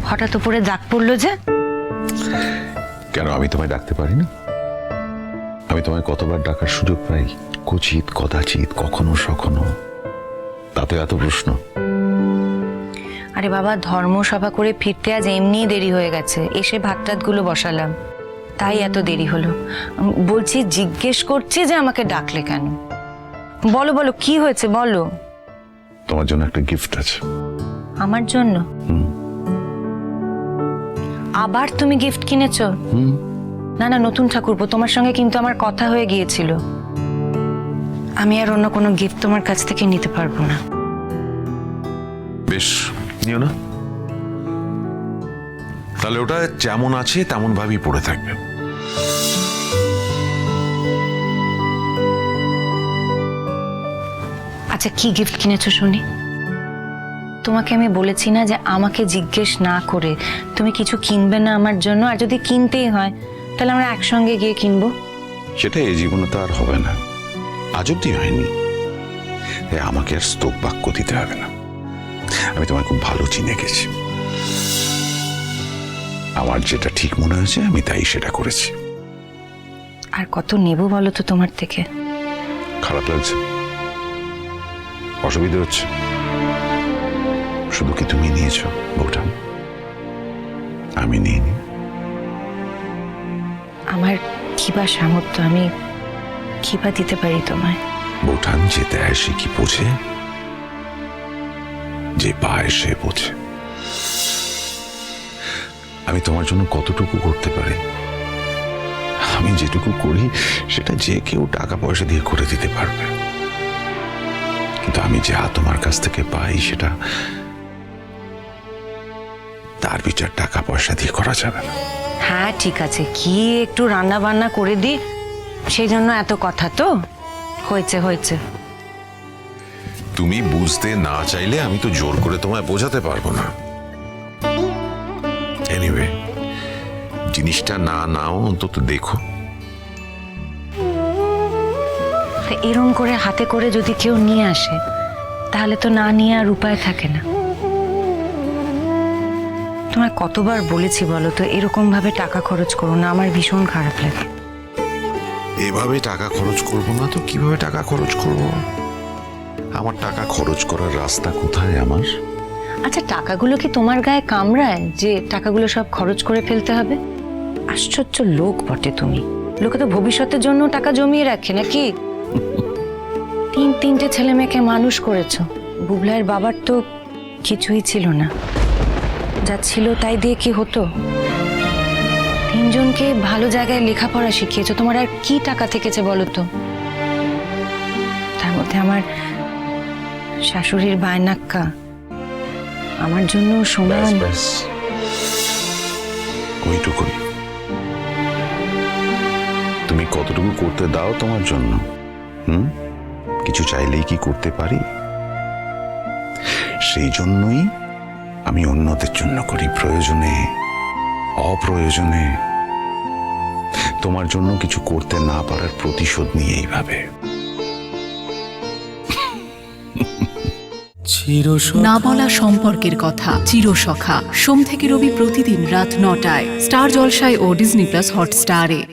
হঠাৎ উপরে ডাক পড়লো যে? কেন আমি তোমায় ডাকতে পারি না? আমি তোমায় কতবার ডাকার সুযোগ পাই, কচিত কদাচিৎ, কখনো সখনো। তাতে এত প্রশ্ন? আরে বাবা, ধর্মসভা করে ফিরতে আজ এমনি দেরি হয়ে গেছে, এসে ভাত টাতগুলো বসালাম, তাই এত দেরি হলো। বলছি, জিজ্ঞেস করছি যে আমাকে ডাকলে কেন? বলো বলো, কি হয়েছে বলো। তোমার জন্য একটা গিফট আছে। আমার জন্য? আবার তুমি গিফট কিনেছো? না না নতুন ঠাকুরপো, তোমার সঙ্গে কিন্তু আমার কথা হয়ে গিয়েছিল, আমি আর অন্য কোনো গিফট তোমার কাছ থেকে নিতে পারবো না। বেশ, নিও না। তাহলে ওটা যেমন আছে তেমন ভাবেই পড়ে থাকবে। আচ্ছা, কি গিফট কিনেছো শুনি? তোমাকে আমি বলেছি না যে আমাকে জিজ্ঞেস না করে তুমি কিছু কিনবে না আমার জন্য, আর যদি কিনতেই হয় তাহলে আমরা একসঙ্গে গিয়ে কিনবো। সেটা এই জীবনে তো আর হবে না, আজ অব্দি হয়নি। তাই আমাকে আর স্তোক বাক্য দিতে হবে না। আমি তোমায় খুব ভালো চিনে গেছি। আমার যেটা ঠিক মনে হয়েছে আমি তাই সেটা করেছি। আর কত নেব বলো তো তোমার থেকে? খারাপ লাগছে? অসুবিধা হচ্ছে? শুধু কি তুমি নিয়েছো বৌঠান? আমি নিইনি। আমার কি বা সামর্থ্য, আমি কি বা দিতে পারি তোমায়? বৌঠান, যে দেয় সে কি বোঝে, যে পায় সে বোঝে। আমি তোমার জন্য কতটুকু করতে পারি? আমি যেটুকু করি সেটা যে কেউ টাকা পয়সা দিয়ে করে দিতে পারবে, কিন্তু আমি যা তোমার কাছ থেকে পাই সেটা তার বিচার টাকা পয়সা দিয়ে করা যাবে না। হ্যাঁ ঠিক আছে, কি একটু রান্না বান্না করে দি, সেই জন্য এত কথা? তো হয়েছে হয়েছে। তুমি বুঝতে না চাইলে আমি তো জোর করে তোমায় বোঝাতে পারবো না। এনিওয়ে, জিনিসটা না নাও, অন্তত দেখো। এরম করে হাতে করে যদি কেউ নিয়ে আসে তাহলে তো না নিয়ে আর উপায় থাকে না। তোমায় কতবার বলেছি বলো তো, এরকম ভাবে টাকা খরচ করো না, আমার ভীষণ খারাপ লাগে। এভাবে টাকা খরচ করব না তো কিভাবে টাকা খরচ করব? আমার টাকা খরচ করার রাস্তা কোথায় আমার? আচ্ছা, টাকাগুলো কি তোমার গায়ে কামড়ায় যে টাকাগুলো সব খরচ করে ফেলতে হবে? আশ্চর্য লোক বটে তুমি। লোকে তো ভবিষ্যতের জন্য টাকা জমিয়ে রাখে নাকি? তিনটে ছেলে মেয়েকে মানুষ করেছো, বুবলাইয়ের বাবার তো কিছুই ছিল না, যা ছিল তাই দিয়ে কি হতো? তিনজনকে ভালো জায়গায় লেখাপড়া শিখিয়েছো, তোমার আর কি টাকা থেকেছে বলো তো? তার মধ্যে আমার শাশুড়ির বায়নাক্কা আমার জন্য সমান। ওইটুকুই। তুমি কতটুকু করতে দাও তোমার জন্য? কিছু চাইলেই কি করতে পারি? সেই জন্যই আমি অন্যদের জন্য করি, প্রয়োজনে অপ্রয়োজনে। তোমার জন্য কিছু করতে না পারার প্রতিশোধ নিয়ে এইভাবে। না বলা সম্পর্কের কথা, চিরসখা, সোম থেকে রবি প্রতিদিন রাত ৯টায় স্টার জলসায় ও ডিজনি প্লাস হটস্টারে।